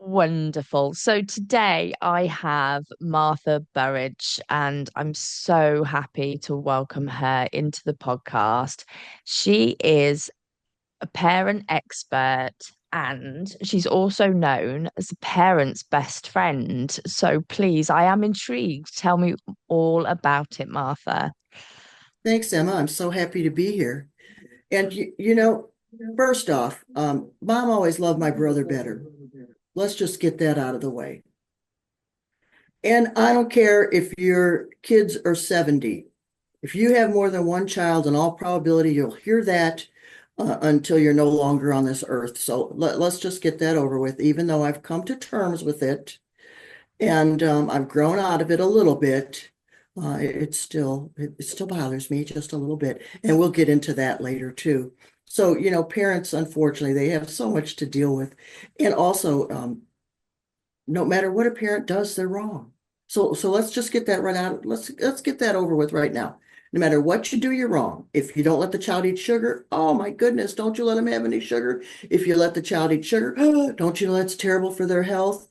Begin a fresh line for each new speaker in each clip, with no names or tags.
Wonderful. So today I have Martha Burridge, and I'm so happy to welcome her into the podcast. She is a parent expert and she's also known as a parent's best friend. So please, I am intrigued. Tell me all about it, Martha.
Thanks, Emma. I'm so happy to be here. And first off, Mom always loved my brother better. Let's just get that out of the way. And I don't care if your kids are 70. If you have more than one child, in all probability, you'll hear that until you're no longer on this earth. So let's just get that over with, even though I've come to terms with it and I've grown out of it a little bit. It still bothers me just a little bit, and we'll get into that later too. So, parents, unfortunately, they have so much to deal with, and also, no matter what a parent does, they're wrong. So let's just get that right out. Let's get that over with right now. No matter what you do, you're wrong. If you don't let the child eat sugar, oh my goodness, don't you let them have any sugar. If you let the child eat sugar, don't you know that's terrible for their health?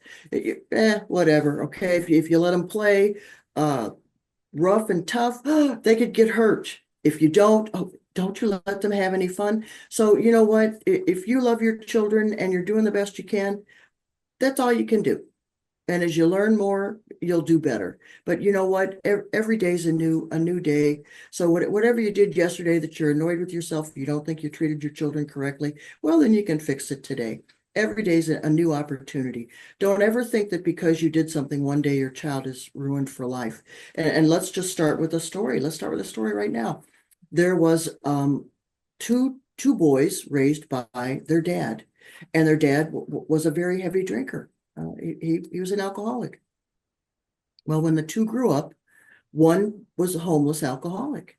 Whatever. Okay. If you let them play uh, rough and tough, they could get hurt. If you don't, don't you let them have any fun? So you know what? If you love your children and you're doing the best you can, that's all you can do. And as you learn more, you'll do better. But you know what? Every day is a new day. So whatever you did yesterday that you're annoyed with yourself, you don't think you treated your children correctly, well, then you can fix it today. Every day is a new opportunity. Don't ever think that because you did something one day, your child is ruined for life. And let's just start with a story. Let's start with a story right now. There was two boys raised by their dad, and their dad was a very heavy drinker. He was an alcoholic. Well, when the two grew up, one was a homeless alcoholic,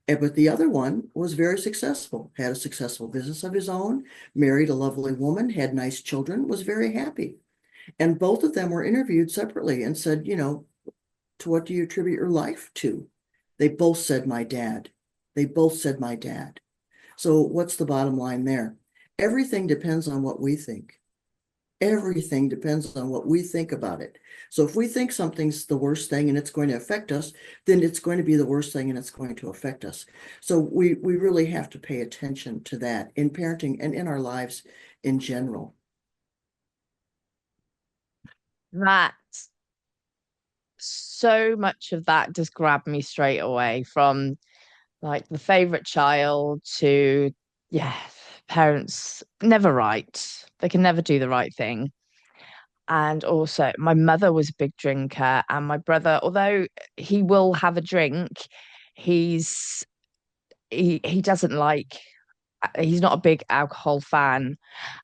but the other one was very successful, had a successful business of his own, married a lovely woman, had nice children, was very happy. And both of them were interviewed separately and said, to what do you attribute your life to? They both said, my dad. They both said, my dad. So what's the bottom line there? Everything depends on what we think. Everything depends on what we think about it. So if we think something's the worst thing and it's going to affect us, then it's going to be the worst thing and it's going to affect us. So we really have to pay attention to that in parenting and in our lives in general.
That so much of that just grabbed me straight away from like the favorite child to, yeah, parents never right. They can never do the right thing. And also, my mother was a big drinker, and my brother, although he will have a drink, he's he doesn't like, he's not a big alcohol fan.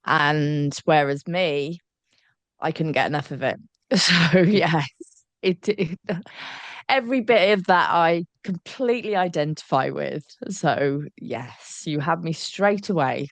And whereas me, I couldn't get enough of it. So yes, it every bit of that I completely identify with. So yes, you had me straight away.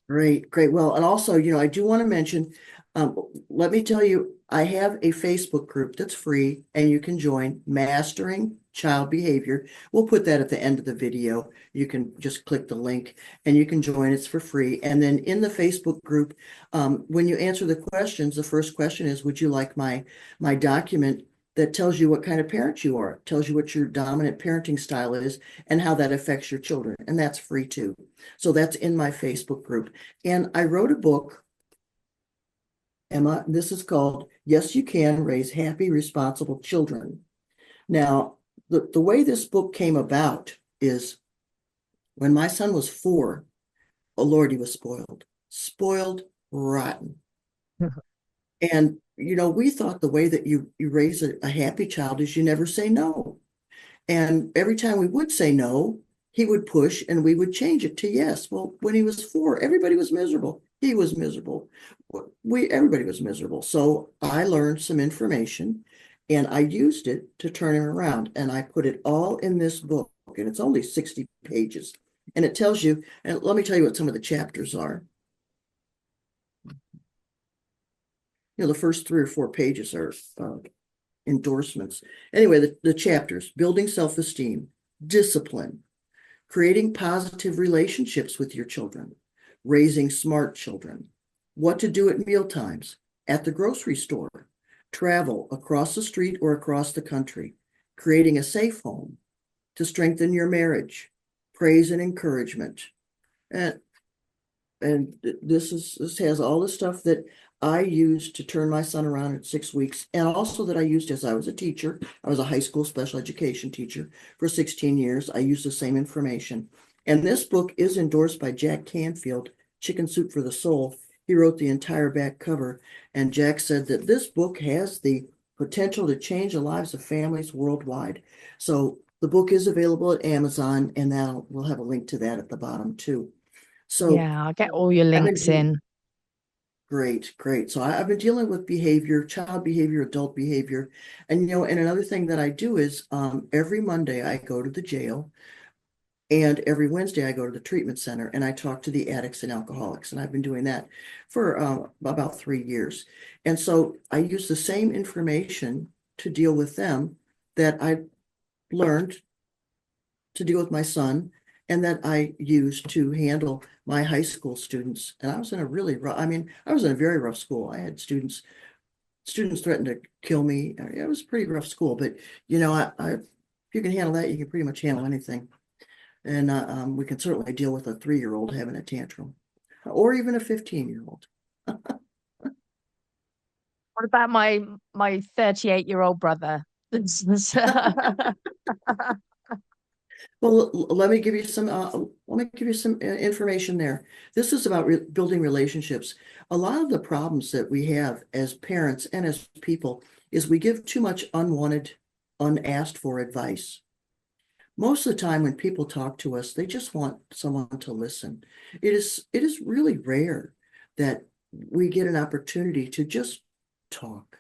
Great, great. Well, and also, I do want to mention, um, let me tell you, I have a Facebook group that's free and you can join Mastering Child Behavior. We'll put that at the end of the video. You can just click the link and you can join. It's for free. And then in the Facebook group, when you answer the questions, the first question is, would you like my document that tells you what kind of parent you are, tells you what your dominant parenting style is and how that affects your children. And that's free too. So that's in my Facebook group. And I wrote a book, Emma. This is called Yes, You Can Raise Happy, Responsible Children. Now, the way this book came about is when my son was 4, oh Lord, he was spoiled, spoiled rotten. And, we thought the way that you raise a happy child is you never say no. And every time we would say no, he would push and we would change it to yes. Well, when he was 4, everybody was miserable. He was miserable. Everybody was miserable. So I learned some information and I used it to turn him around. And I put it all in this book. And it's only 60 pages. And it tells you, and let me tell you what some of the chapters are. The first 3 or 4 pages are endorsements. Anyway, the chapters: building self-esteem, discipline, creating positive relationships with your children, raising smart children, what to do at meal times, at the grocery store, travel across the street or across the country, creating a safe home, to strengthen your marriage, praise and encouragement. And this has all the stuff that I used to turn my son around at 6 weeks, and also that I used as I was a teacher. I was a high school special education teacher for 16 years. I used the same information. And this book is endorsed by Jack Canfield, Chicken Soup for the Soul. He wrote the entire back cover, and Jack said that this book has the potential to change the lives of families worldwide. So the book is available at Amazon, and we'll have a link to that at the bottom too. So
Yeah, I'll get all your
I've been
links
doing
in.
great, great. So I've been dealing with behavior, child behavior, adult behavior. And and another thing that I do is every Monday I go to the jail, and every Wednesday I go to the treatment center and I talk to the addicts and alcoholics. And I've been doing that for about 3 years. And so I use the same information to deal with them that I learned to deal with my son, and that I used to handle my high school students. And I was in a really rough, I mean, I was in a very rough school. I had students threatened to kill me. It was a pretty rough school, but if you can handle that, you can pretty much handle anything. And we can certainly deal with a 3-year-old having a tantrum, or even a 15-year-old.
What about my 38-year-old brother?
Well, let me give you some information there. This is about building relationships. A lot of the problems that we have as parents and as people is we give too much unwanted, unasked for advice. Most of the time when people talk to us, they just want someone to listen. It is really rare that we get an opportunity to just talk.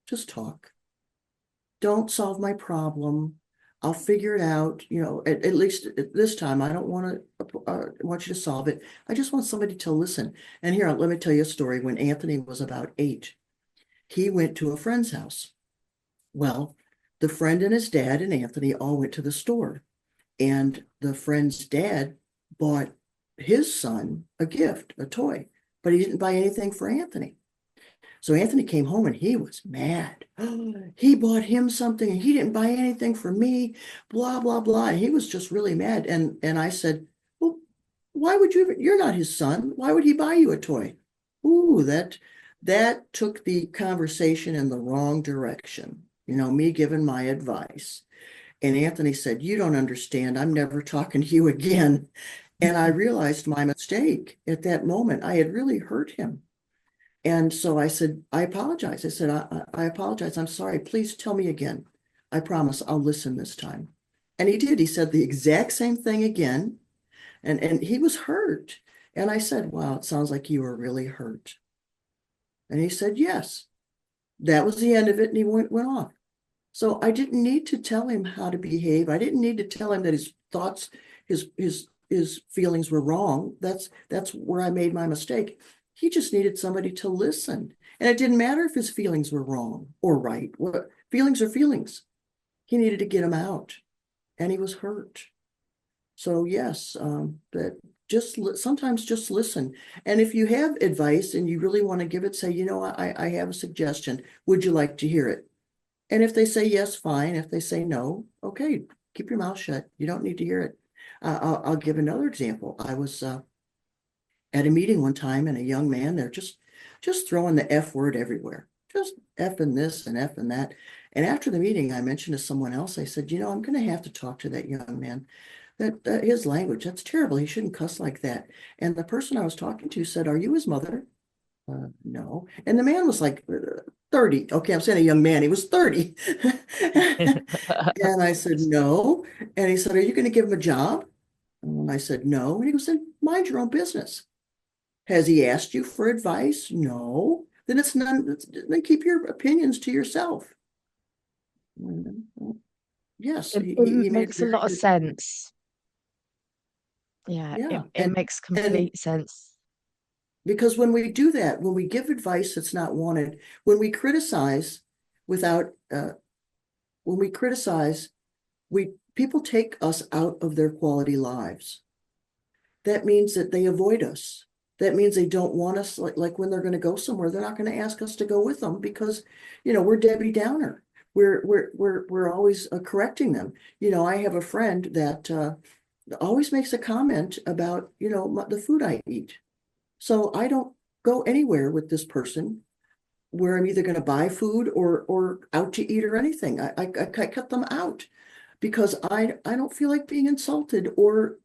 Just talk. Don't solve my problem. I'll figure it out. At least at this time, I don't want you to solve it. I just want somebody to listen. And here, let me tell you a story. When Anthony was about 8, he went to a friend's house. Well, the friend and his dad and Anthony all went to the store, and the friend's dad bought his son a gift, a toy, but he didn't buy anything for Anthony. So Anthony came home and he was mad. He bought him something and he didn't buy anything for me, blah, blah, blah. And he was just really mad. And I said, well, why would you're not his son. Why would he buy you a toy? Ooh, that took the conversation in the wrong direction. Me giving my advice. And Anthony said, you don't understand. I'm never talking to you again. And I realized my mistake at that moment. I had really hurt him. And so I said, I apologize. I said, I apologize. I'm sorry. Please tell me again. I promise I'll listen this time. And he did. He said the exact same thing again. And he was hurt. And I said, wow, it sounds like you were really hurt. And he said, yes. That was the end of it. And he went off. So I didn't need to tell him how to behave. I didn't need to tell him that his thoughts, his feelings were wrong. That's where I made my mistake. He just needed somebody to listen. And it didn't matter if his feelings were wrong or right. Feelings are feelings. He needed to get them out, and he was hurt. So yes, but sometimes just listen. And if you have advice and you really want to give it, say, I have a suggestion. Would you like to hear it? And if they say yes, fine. If they say no, okay, keep your mouth shut. You don't need to hear it. I'll give another example. I was at a meeting one time, and a young man, they're just throwing the F word everywhere, just effing this and effing that. And after the meeting, I mentioned to someone else, I said, I'm going to have to talk to that young man. That his language, that's terrible. He shouldn't cuss like that. And the person I was talking to said, are you his mother? No. And the man was like 30. Okay, I'm saying a young man. He was 30. And I said, no. And he said, are you going to give him a job? And I said, no. And he goes, then mind your own business. Has he asked you for advice? No. Then it's none. Then keep your opinions to yourself. Yes,
It
he made a
makes a
very
lot of
good point.
sense. Yeah, it,
Yeah,
it makes
and
complete sense.
because when we do that, when we give advice that's not wanted, when we criticize without, when we criticize, we people take us out of their quality lives. That means that they avoid us. that means they don't want us, like when they're going to go somewhere, they're not going to ask us to go with them because, we're Debbie Downer. We're always correcting them. I have a friend that always makes a comment about, the food I eat. So I don't go anywhere with this person where I'm either going to buy food or out to eat or anything. I cut them out because I don't feel like being insulted or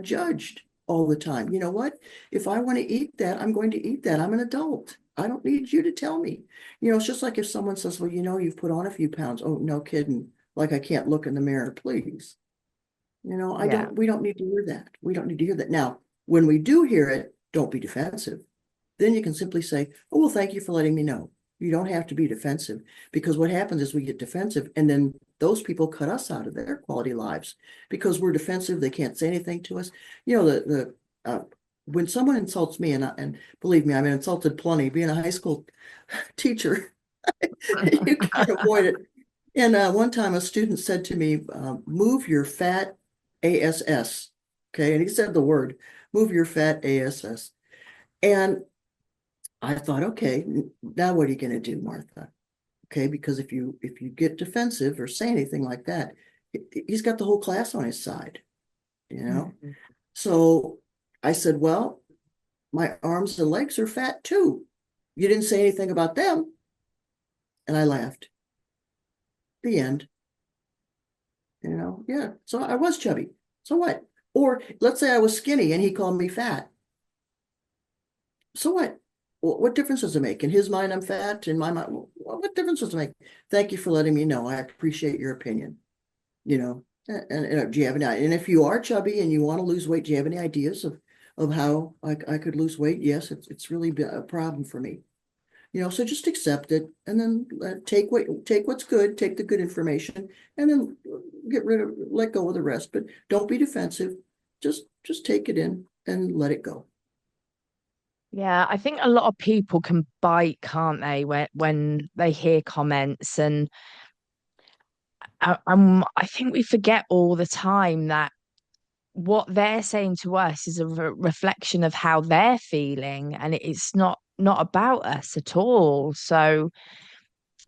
judged all the time. You know what? If I want to eat that, I'm going to eat that. I'm an adult. I don't need you to tell me. It's just like if someone says, "Well, you've put on a few pounds." Oh, no kidding. Like I can't look in the mirror, please. I
Yeah.
don't, we don't need to hear that. We don't need to hear that. Now, when we do hear it, don't be defensive. Then you can simply say, "Oh, well, thank you for letting me know." You don't have to be defensive because what happens is we get defensive and then those people cut us out of their quality lives because we're defensive. They can't say anything to us. When someone insults me, and believe me, I've been insulted plenty being a high school teacher, you can't avoid it. And one time a student said to me, move your fat ASS. Okay. And he said the word, move your fat ASS. And I thought, okay, now what are you going to do, Martha? Okay. Because if you get defensive or say anything like that, he's got the whole class on his side, you know?
Mhm.
So I said, well, my arms and legs are fat too. You didn't say anything about them. And I laughed. The end. Yeah. So I was chubby. So what? Or let's say I was skinny and he called me fat. So what? What difference does it make? In his mind, I'm fat. In my mind, what difference does it make? Thank you for letting me know. I appreciate your opinion. And do you have any? And if you are chubby and you want to lose weight, do you have any ideas of how I could lose weight? Yes, it's really been a problem for me. So just accept it and then take what's good, take the good information, and then let go of the rest. But don't be defensive. Just take it in and let it go.
Yeah, I think a lot of people can bite, can't they, when they hear comments, and I think we forget all the time that what they're saying to us is a reflection of how they're feeling, and it's not about us at all. So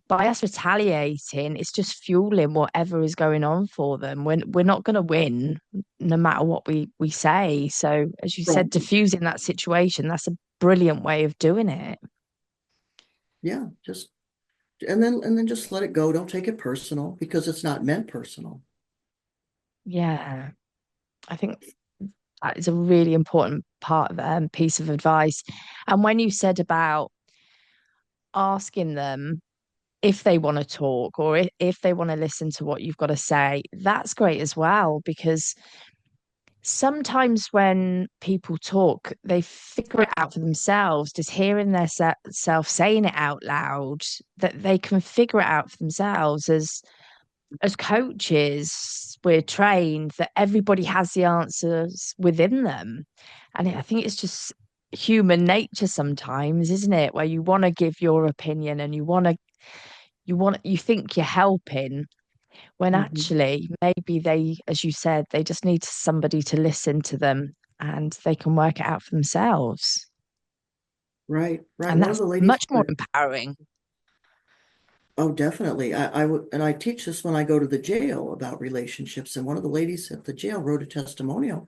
by us retaliating, it's just fueling whatever is going on for them. We're not going to win no matter what we say. So as you said,
Right.
diffusing that situation, that's a brilliant way of doing it.
Yeah. And then just let it go. Don't take it personal because it's not meant personal.
Yeah, I think that is a really important part of piece of advice. And when you said about asking them if they want to talk or if they want to listen to what you've got to say, that's great as well, because sometimes when people talk, they figure it out for themselves, just hearing their self saying it out loud, that they can figure it out for themselves. As coaches, we're trained that everybody has the answers within them. And I think it's just human nature sometimes, isn't it? Where you want to give your opinion and you think you're helping when
Mhm.
actually maybe they, as you said, they just need somebody to listen to them and they can work it out for themselves.
Right, right.
And
One of
that's
the ladies
much more
said,
empowering.
oh, definitely. I would, and I teach this when I go to the jail about relationships. And one of the ladies at the jail wrote a testimonial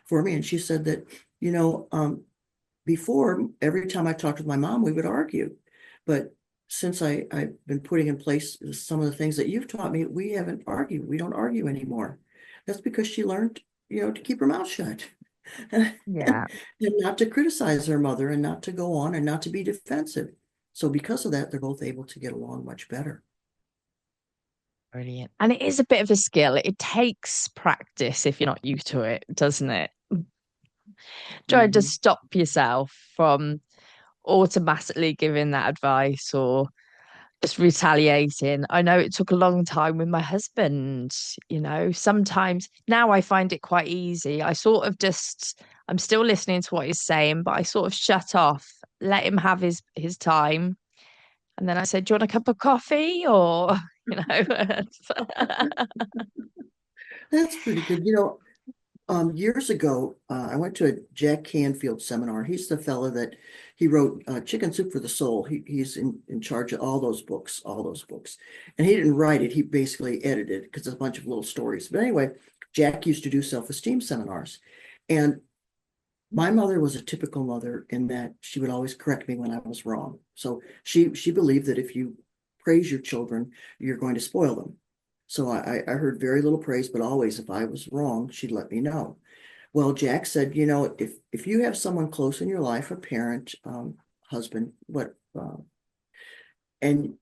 for me, and she said that, you know, um, before every time I talked with my mom, we would argue, but since I've been putting in place some of the things that you've taught me, we haven't argued. We don't argue anymore. That's because she learned, to keep her mouth shut and,
Yeah,
and not to criticize her mother and not to go on and not to be defensive. So because of that, they're both able to get along much better.
brilliant. And it is a bit of a skill. It takes practice if you're not used to it, doesn't it? Try to
Mhm.
stop yourself from automatically giving that advice or just retaliating. I know it took a long time with my husband, sometimes now I find it quite easy. I'm still listening to what he's saying, but I sort of shut off, let him have his time. And then I said, "Do you want a cup of coffee?" Or, you know,
That's pretty good. Years ago, I went to a Jack Canfield seminar. He's the fellow that he wrote Chicken Soup for the Soul. He's in charge of all those books. And he didn't write it. He basically edited it because it's a bunch of little stories. But anyway, Jack used to do self-esteem seminars. And my mother was a typical mother in that she would always correct me when I was wrong. So she believed that if you praise your children, you're going to spoil them. So I heard very little praise, but always if I was wrong, she'd let me know. Well, Jack said, if you have someone close in your life, a parent, husband, and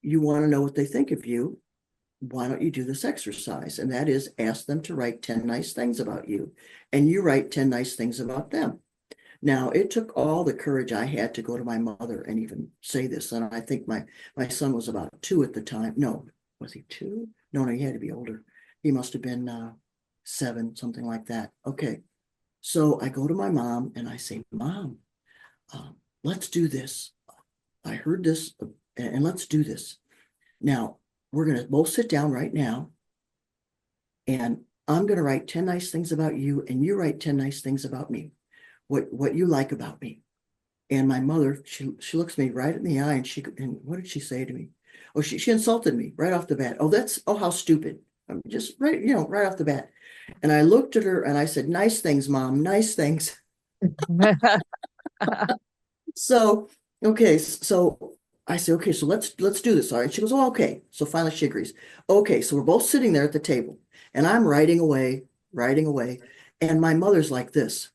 you want to know what they think of you, why don't you do this exercise? And that is ask them to write 10 nice things about you, and you write 10 nice things about them. Now, it took all the courage I had to go to my mother and even say this. And I think my son was about 2 at the time. No, was he 2? No, he had to be older. He must have been 7, something like that. Okay. So I go to my mom and I say, Mom, let's do this. I heard this and let's do this. Now, we're going to both sit down right now and I'm going to write 10 nice things about you and you write 10 nice things about me, what you like about me. And my mother, she looks me right in the eye and what did she say to me? Oh, she insulted me right off the bat. Oh, how stupid. Just right, right off the bat. And I looked at her and I said, nice things, Mom, nice things. So, okay, so I say, okay, so let's do this. All right. She goes, oh, okay. So finally she agrees. Okay, so we're both sitting there at the table and I'm writing away. And my mother's like this.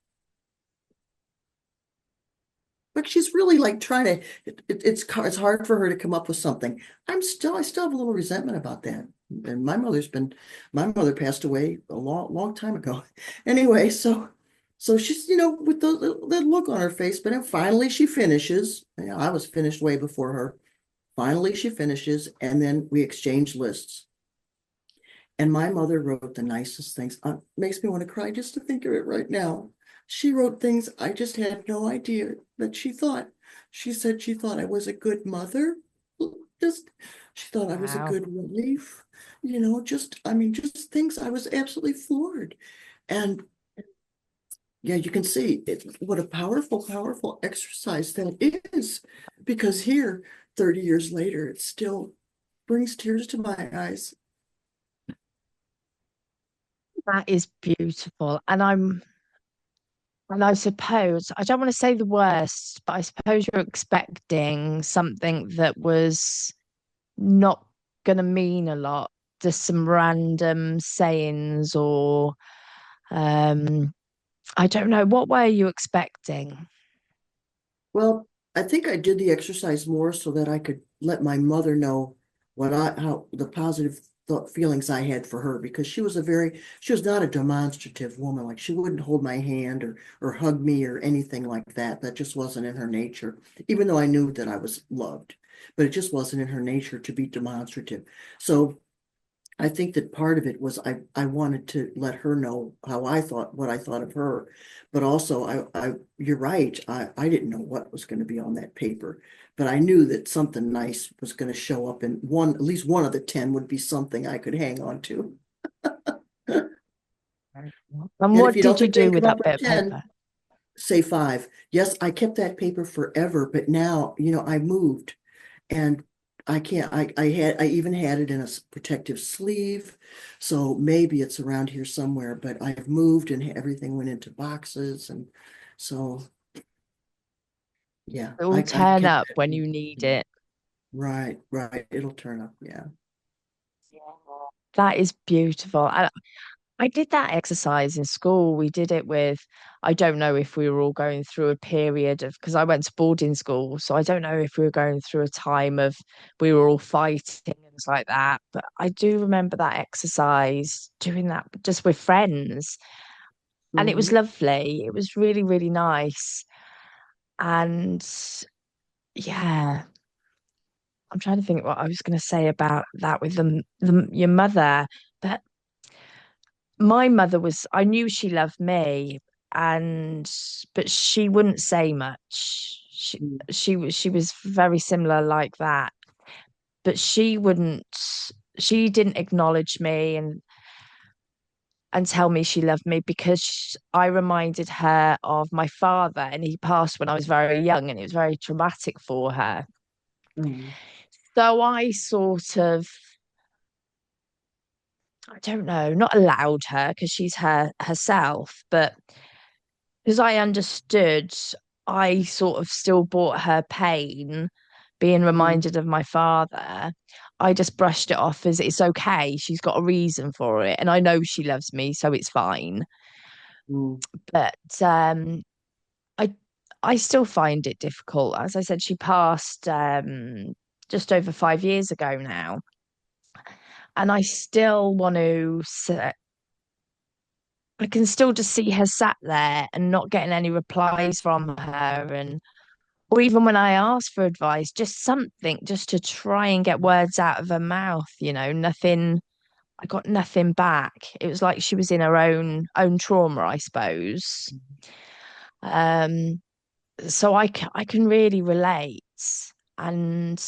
But she's really like trying to, it's hard for her to come up with something. I still have a little resentment about that. And my mother passed away a long time ago. Anyway, so she's, with the look on her face, but then finally she finishes. I was finished way before her. Finally she finishes, and then we exchange lists. And my mother wrote the nicest things. Makes me want to cry just to think of it right now. She wrote things I just had no idea that she thought. She said she thought I was a good mother. Just she thought I was a
Wow.
good wife. Just things I was absolutely floored. And yeah, you can see what a powerful exercise that is. Because here, 30 years later, it still brings tears to my eyes.
That is beautiful. And I suppose, I don't want to say the worst, but I suppose you're expecting something that was not going to mean a lot, just some random sayings or, um, I don't know. What were you expecting?
Well, I think I did the exercise more so that I could let my mother know how the positive thought feelings I had for her because she was not a demonstrative woman. Like she wouldn't hold my hand or hug me or anything like that. That just wasn't in her nature, even though I knew that I was loved, but it just wasn't in her nature to be demonstrative. So I think that part of it was I wanted to let her know what I thought of her. But also you're right. I didn't know what was going to be on that paper, but I knew that something nice was going to show up and at least one of the 10 would be something I could hang on to.
And
And if
what
you don't
did you
think they
do with
come up
that bit
with
of
10,
paper?
say 5. Yes, I kept that paper forever, but now, I moved and I can't, I even had it in a protective sleeve. So maybe it's around here somewhere, but I've moved and everything went into boxes. And so, yeah,
It will
I've
turn
kept
up
that
when you
paper.
need it.
Right, right. It'll turn up. Yeah.
That is beautiful. I did that exercise in school. We did it with, I don't know if we were all going through a period of, because I went to boarding school. So I don't know if we were going through a time of we were all fighting and things like that. But I do remember that exercise, doing that just with friends. And it was
Mhm.
lovely. It was really, really nice. And yeah, I'm trying to think what I was going to say about that with your mother. But my mother was, I knew she loved me, and but she wouldn't say much. She was very similar like that, but she didn't acknowledge me, and and tell me she loved me because I reminded her of my father, and he passed when I was very young, and it was very traumatic for her.
Mm,
So I sort of, I don't know, not allowed her because she's herself, but because I understood, I sort of still brought her pain, being
mm,
reminded of my father. I just brushed it off as it's okay. She's got a reason for it, and I know she loves me, so it's fine.
mm,
But I I still find it difficult. As I said, she passed just over 5 years ago now, and I still want to. I can still just see her sat there and not getting any replies from her, and or even when I ask for advice, just something just to try and get words out of her mouth. Nothing. I got nothing back. It was like she was in her own trauma, I suppose. Um, so I can really relate. And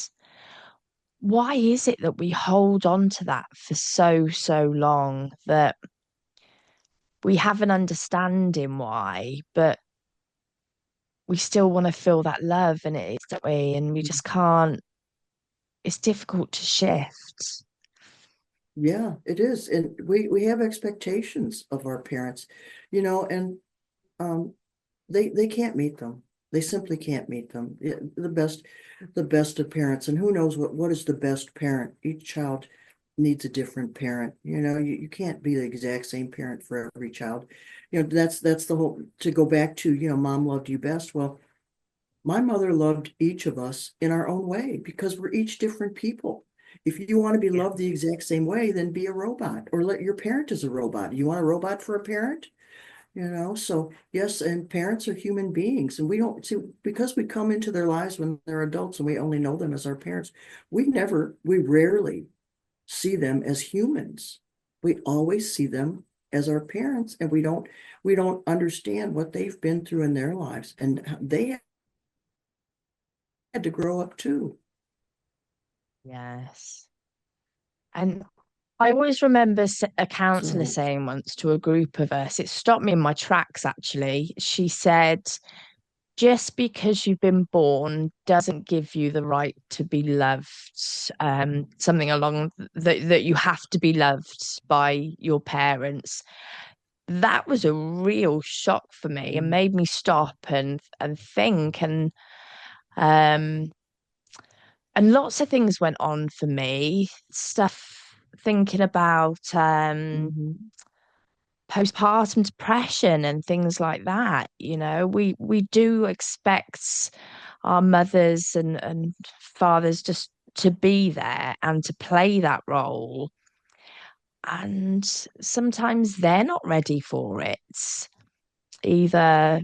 why is it that we hold on to that for so long, that we have an understanding why, but we still want to feel that love in it, don't we? And we
mm.
just can't, it's difficult to shift.
Yeah, it is. And we have expectations of our parents, and um they can't meet them. They simply can't meet them. The best of parents, and who knows what is the best parent? Each child needs a different parent. You can't be the exact same parent for every child. That's the whole, to go back to, mom loved you best. Well, my mother loved each of us in our own way because we're each different people. If you want to be
Yeah.
loved the exact same way, then be a robot or let your parent as a robot. You want a robot for a parent? So yes, and parents are human beings, and we don't see, because we come into their lives when they're adults and we only know them as our parents. We rarely see them as humans. We always see them as our parents, and we don't understand what they've been through in their lives, and they had to grow up too.
Yes. And I always remember a counselor
So,
saying once to a group of us, it stopped me in my tracks actually. She said, just because you've been born doesn't give you the right to be loved. Something along that you have to be loved by your parents. That was a real shock for me and
mm,
made me stop and think, um and lots of things went on for me. Stuff thinking about
mhm,
postpartum depression and things like that. We do expect our mothers and fathers just to be there and to play that role. And sometimes they're not ready for it, either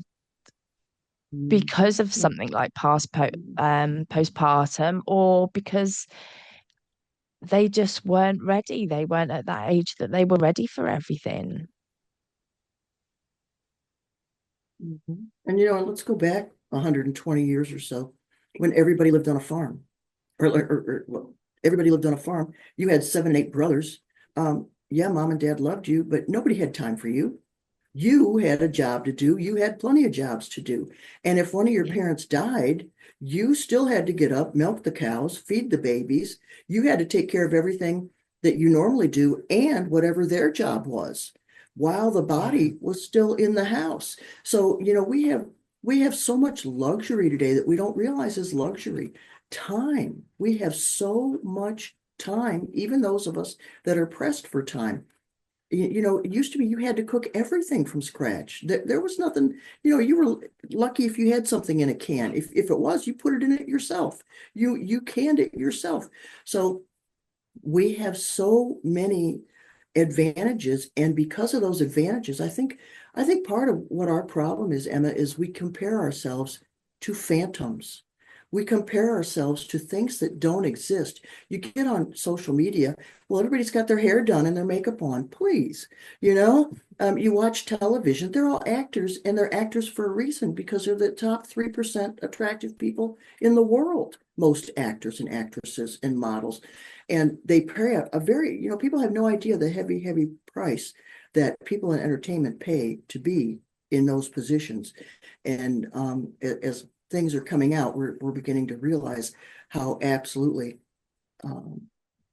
mm,
because of
mm,
something like
mm,
postpartum, or because they just weren't ready. They weren't at that age that they were ready for everything.
mhm. And let's go back 120 years or so when everybody lived on a farm. Well, everybody lived on a farm. You had 7, 8 brothers. Yeah, mom and dad loved you, but nobody had time for you. You had a job to do. You had plenty of jobs to do. And if one of your
Yeah.
parents died, you still had to get up, milk the cows, feed the babies. You had to take care of everything that you normally do and whatever their job was while the
Yeah.
body was still in the house. So, we have so much luxury today that we don't realize is luxury. Time. We have so much time, even those of us that are pressed for time. It used to be you had to cook everything from scratch. There was nothing, you were lucky if you had something in a can. If it was, you put it in it yourself. You canned it yourself. So we have so many advantages, and because of those advantages, I think part of what our problem is, Emma, is we compare ourselves to phantoms. We compare ourselves to things that don't exist. You get on social media, well, everybody's got their hair done and their makeup on. Please, you watch television, they're all actors, and they're actors for a reason because they're the top 3% attractive people in the world, most actors and actresses and models. And they pay a very, people have no idea the heavy, heavy price that people in entertainment pay to be in those positions. And as things are coming out, we're beginning to realize how absolutely um,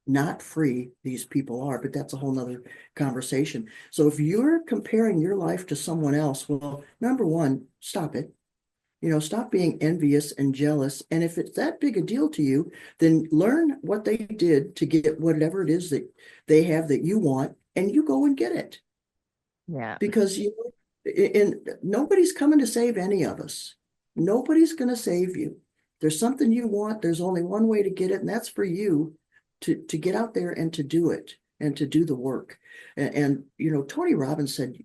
not free these people are, but that's a whole nother conversation. So if you're comparing your life to someone else, well, number one, stop it. Stop being envious and jealous. And if it's that big a deal to you, then learn what they did to get whatever it is that they have that you want, and you go and get it.
Yeah.
Because nobody's coming to save any of us. Nobody's going to save you. There's something you want. There's only one way to get it, and that's for you to get out there and to do it and to do the work. And Tony Robbins said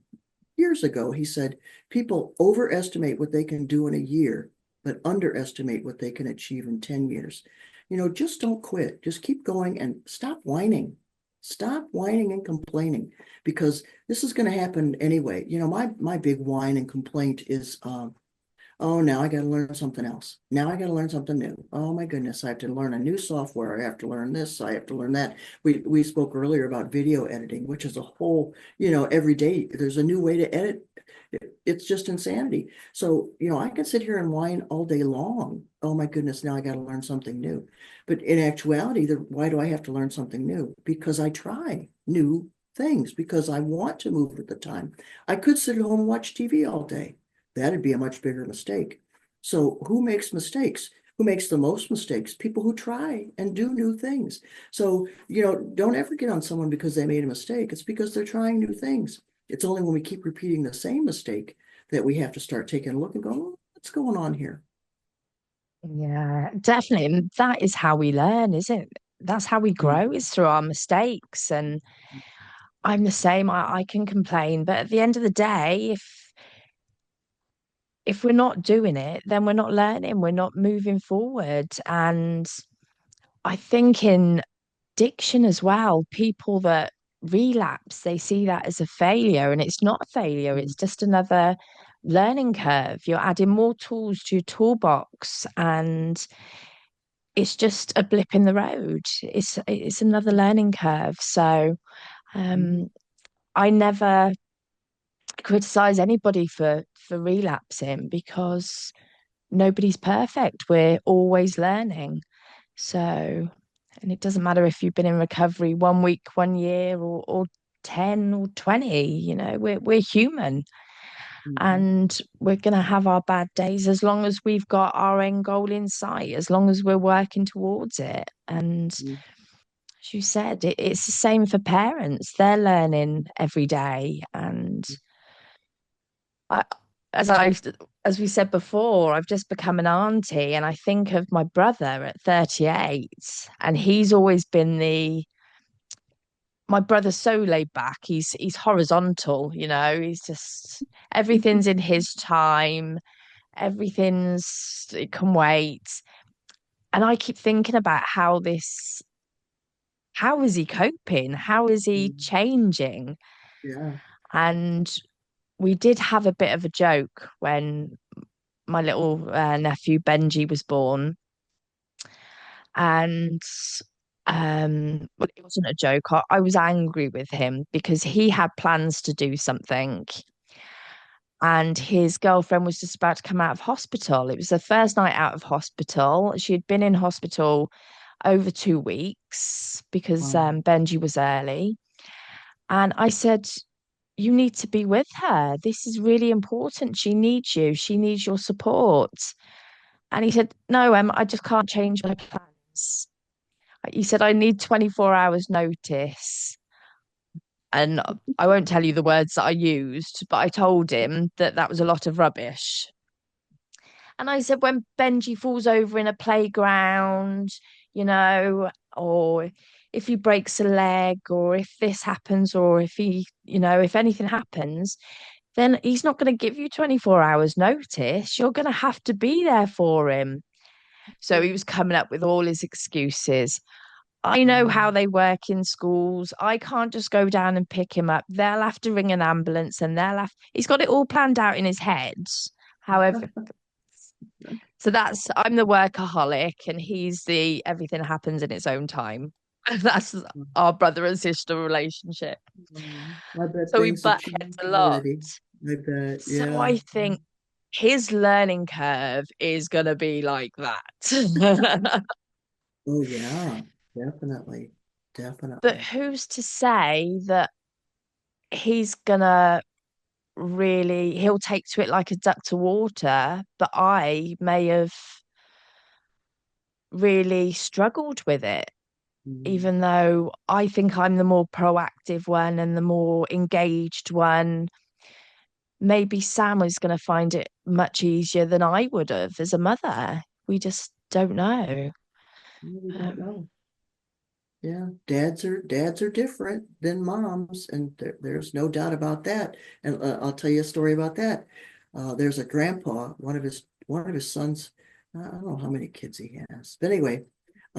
years ago, he said, people overestimate what they can do in a year, but underestimate what they can achieve in 10 years. Just don't quit. Just keep going and stop whining. Stop whining and complaining, because this is going to happen anyway. My big whine and complaint is oh, now I got to learn something else. Now I got to learn something new. Oh my goodness, I have to learn a new software. I have to learn this. I have to learn that. We spoke earlier about video editing, which is a whole, every day there's a new way to edit. It's just insanity. So, I can sit here and whine all day long. Oh my goodness, now I got to learn something new. But in actuality, why do I have to learn something new? Because I try new things, because I want to move with the time. I could sit at home and watch TV all day. That'd be a much bigger mistake. So who makes mistakes? Who makes the most mistakes? People who try and do new things. So, don't ever get on someone because they made a mistake. It's because they're trying new things. It's only when we keep repeating the same mistake that we have to start taking a look and go, oh, what's going on here?
Yeah, definitely. And that is how we learn, isn't it? That's how we
Mm,
grow, is through our mistakes. And I'm the same. I can complain, but at the end of the day, if we're not doing it, then we're not learning, we're not moving forward. And I think in addiction as well, people that relapse, they see that as a failure, and it's not a failure,
mm,
it's just another learning curve. You're adding more tools to your toolbox, and it's just a blip in the road. It's another learning curve. So
mm,
um I never criticize anybody for relapsing, because nobody's perfect. We're always learning. So, and it doesn't matter if you've been in recovery 1 week, 1 year, or 10 or 20, we're human,
mm,
and we're going to have our bad days, as long as we've got our end goal in sight, as long as we're working towards it. And
mm,
as you said, it's the same for parents. They're learning every day. And I, as I, as we said before, I've just become an auntie, and I think of my brother at 38, and he's always been my brother's so laid back. He's horizontal, he's just everything's in his time, it can wait. And I keep thinking about how is he coping? How is he
mm.
changing?
Yeah.
And we did have a bit of a joke when my little nephew Benji was born, and well, it wasn't a joke. I was angry with him because he had plans to do something, and his girlfriend was just about to come out of hospital. It was the first night out of hospital. She had been in hospital over 2 weeks because
Wow.
Benji was early. And I said, you need to be with her. This is really important. She needs you. She needs your support. And he said, no, I just can't change my plans. He said, I need 24 hours notice. And I won't tell you the words that I used, but I told him that that was a lot of rubbish. And I said, when Benji falls over in a playground, you know, or if he breaks a leg, or if this happens, or if if anything happens, then he's not going to give you 24 hours notice. You're going to have to be there for him. So he was coming up with all his excuses. I know how
Mm.
they work in schools. I can't just go down and pick him up. They'll have to ring an ambulance, and he's got it all planned out in his head. However, so I'm the workaholic, and he's the everything happens in its own time. That's our brother and sister relationship.
I bet
So we
things have
butt heads
changed
a lot.
already. I bet,
So
yeah.
I think his learning curve is going to be like that.
Oh, yeah, definitely,
But
definitely.
who's to say that he's gonna really, he'll take to it like a duck to water, but I may have really struggled with it,
Mm.
even though I think I'm the more proactive one and the more engaged one. Maybe Sam was going to find it much easier than I would have as a mother. We just don't know.
We don't
Um,
know. Yeah, dads are different than moms, and there's no doubt about that. And I'll tell you a story about that. There's a grandpa, one of his sons. I don't know how many kids he has, but anyway,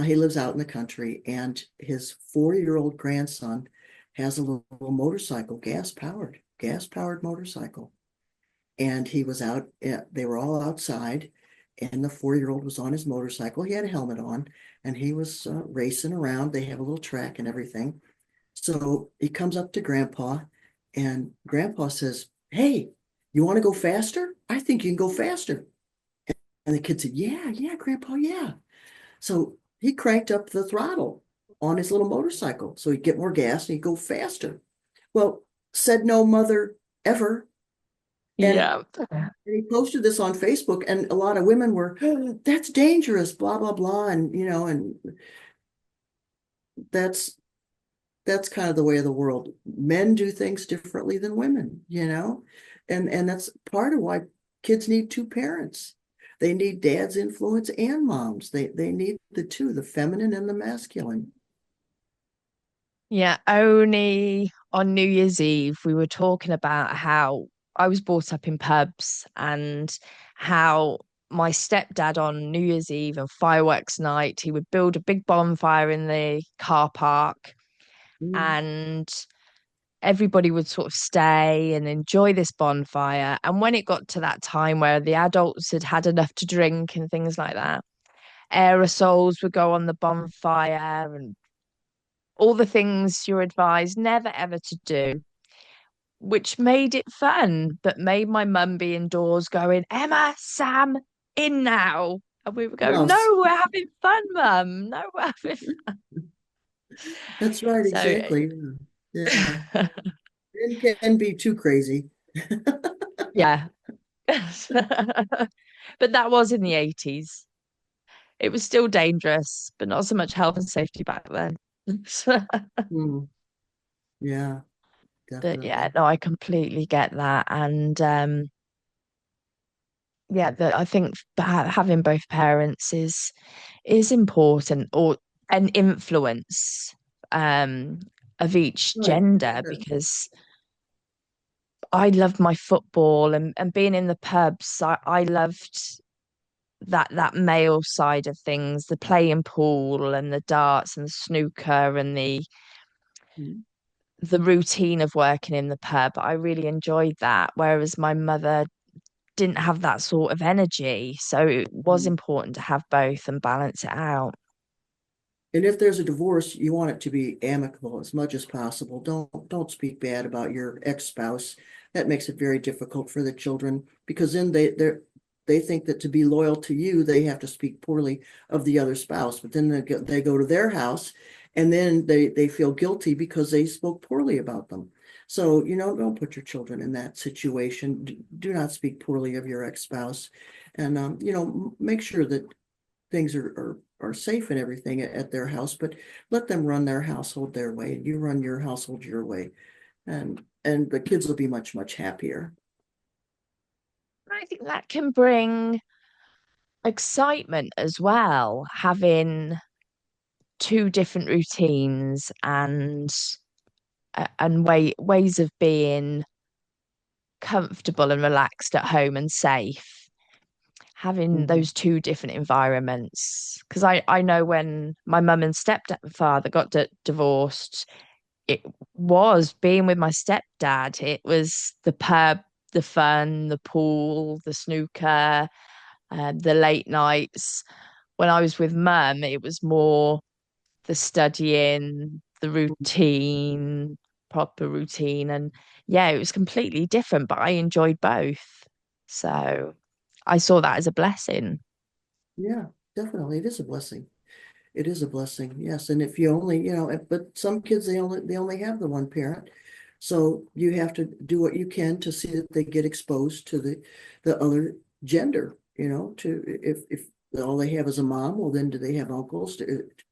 he lives out in the country, and his 4-year-old grandson has a little motorcycle, gas powered motorcycle. And he was out, they were all outside, and the 4-year-old was on his motorcycle. He had a helmet on, and he was racing around. They have a little track and everything. So he comes up to Grandpa, and Grandpa says, "Hey, you want to go faster? I think you can go faster." And the kid said, "Yeah, yeah, Grandpa, yeah." So he cranked up the throttle on his little motorcycle so he'd get more gas and he'd go faster. Well, said no mother ever. And
yeah.
And he posted this on Facebook, and a lot of women were, "Oh, that's dangerous, blah, blah, blah." And that's that's kind of the way of the world. Men do things differently than women. And that's part of why kids need two parents. They need dad's influence and mom's. They need the two, the feminine and the masculine.
Yeah, only on New Year's Eve, we were talking about how I was brought up in pubs and how my stepdad on New Year's Eve and fireworks night, he would build a big bonfire in the car park
Mm,
and everybody would sort of stay and enjoy this bonfire. And when it got to that time where the adults had had enough to drink and things like that, aerosols would go on the bonfire and all the things you're advised never ever to do, which made it fun, but made my mum be indoors going, Emma, Sam, in now. And we were going,
yes,
no, we're having fun, mum. No, we're having fun.
that's right,
So,
exactly. Yeah. Yeah. It can be too crazy.
yeah. But that was in the 80s. It was still dangerous, but not so much health and safety back then.
Mm, yeah,
But yeah,
definitely.
no, I completely get that. And yeah, I think having both parents is important, or an influence um of each
Right.
gender, because I loved my football and being in the pubs. I loved that male side of things, the playing pool and the darts and the snooker and
Mm,
the routine of working in the pub. I really enjoyed that. Whereas my mother didn't have that sort of energy. So it was
mm.
important to have both and balance it out.
And if there's a divorce, you want it to be amicable as much as possible. Don't speak bad about your ex-spouse. That makes it very difficult for the children because then they think that to be loyal to you, they have to speak poorly of the other spouse. But then they go to their house and then they feel guilty because they spoke poorly about them. So, don't put your children in that situation. Do not speak poorly of your ex-spouse. And make sure that things are safe and everything at their house, but let them run their household their way, and you run your household your way, and the kids will be much, much happier.
I think that can bring excitement as well, having two different routines and ways of being comfortable and relaxed at home and safe, having
Mhm.
those two different environments. Because I know when my mum and stepfather got divorced, it was being with my stepdad. It was the pub, the fun, the pool, the snooker, the late nights. When I was with mum, it was more the studying, the routine, proper routine. And yeah, it was completely different, but I enjoyed both. So I saw that as a blessing.
Yeah, definitely. It is a blessing. It is a blessing, yes. And if you only, but some kids they only have the one parent. So you have to do what you can to see that they get exposed to the other gender, to if all they have is a mom, well then do they have uncles?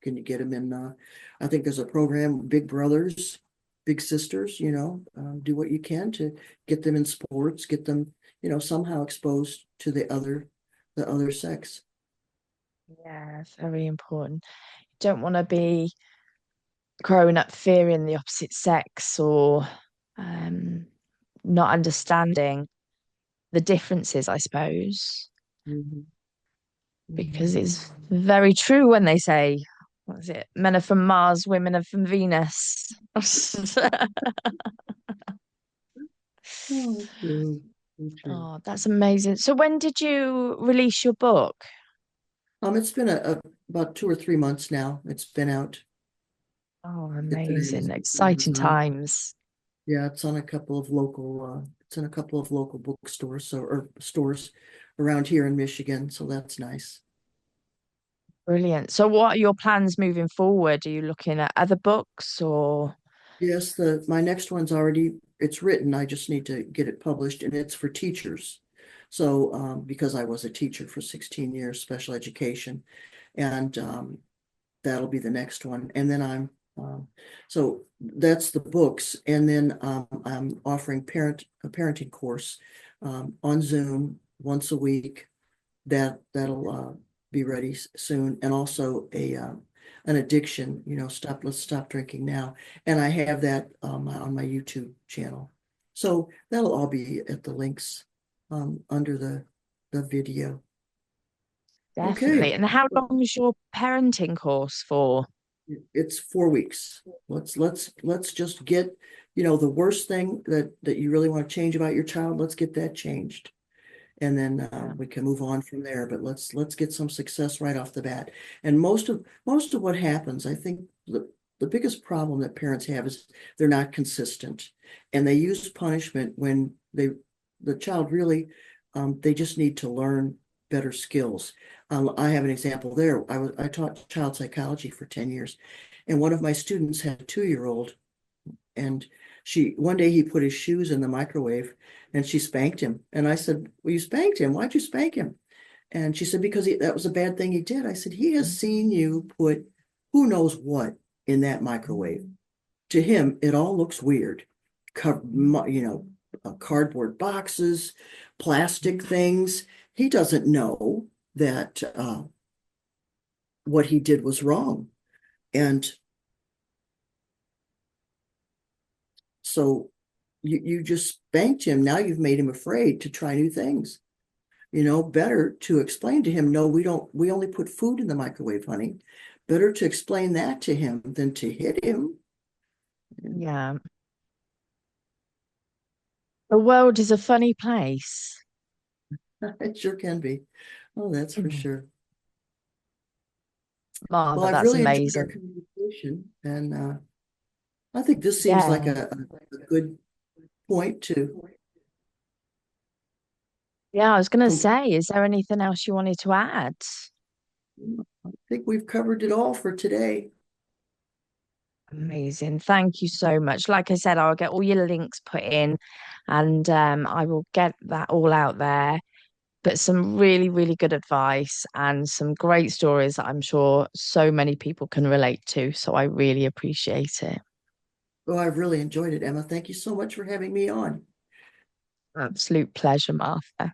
Can you get them in I think there's a program, Big Brothers, Big Sisters, do what you can to get them in sports, get them, somehow exposed to the other sex.
Yeah, very important. Don't want to be growing up fearing the opposite sex or um, not understanding the differences, I suppose,
Mhm.
because
Mhm.
it's very true when they say, what is it? Men are from Mars, women are from Venus.
Oh, true. So true.
Oh, that's amazing. So when did you release your book?
It's been about 2 or 3 months now. It's been out.
Oh,
It
amazing.
is
Exciting
Amazon.
times.
Yeah, it's in a couple of local bookstores, or stores around here in Michigan, so that's nice.
Brilliant. So what are your plans moving forward? Are you looking at other books or
Yes, the my next one's already it's written. I just need to get it published, and it's for teachers. So because I was a teacher for 16 years, special education, and that'll be the next one. And then um, so that's the books. And then I'm offering a parenting course on Zoom once a week. That'll be ready soon. And also an addiction, let's stop drinking now. And I have that on my YouTube channel. So that'll all be at the links under the video. Okay.
definitely? And how long is your parenting course for?
It's 4 weeks. Let's just get, the worst thing that you really want to change about your child, let's get that changed. And then
Yeah.
we can move on from there. But let's get some success right off the bat. And most of what happens, I think the biggest problem that parents have is they're not consistent. And they use punishment when the child really they just need to learn better skills. I have an example there. I taught child psychology for 10 years, and one of my students had a 2-year-old, and one day he put his shoes in the microwave, and she spanked him. And I said, "Well, you spanked him. Why'd you spank him?" And she said, "Because that was a bad thing he did." I said, "He has seen you put who knows what in that microwave. To him, it all looks weird. Cardboard boxes, plastic things. He doesn't know that what he did was wrong. And so you just spanked him. Now you've made him afraid to try new things. Better to explain to him, no, we only put food in the microwave, honey. Better to explain that to him than to hit him.
Yeah. The world is a funny place.
It sure can be. Oh, that's for
Mhm.
sure.
Oh,
Well,
but
I've
that's
really enjoyed our
amazing.
communication, and I think this seems like
Yeah.
a good point to
Yeah, I was going to
conclude.
say, is there anything else you wanted to add?
I think we've covered it all for today.
Amazing. Thank you so much. Like I said, I'll get all your links put in and I will get that all out there. But some really, really good advice and some great stories that I'm sure so many people can relate to. So I really appreciate it.
Oh, I've really enjoyed it, Emma. Thank you so much for having me on.
Absolute pleasure, Martha.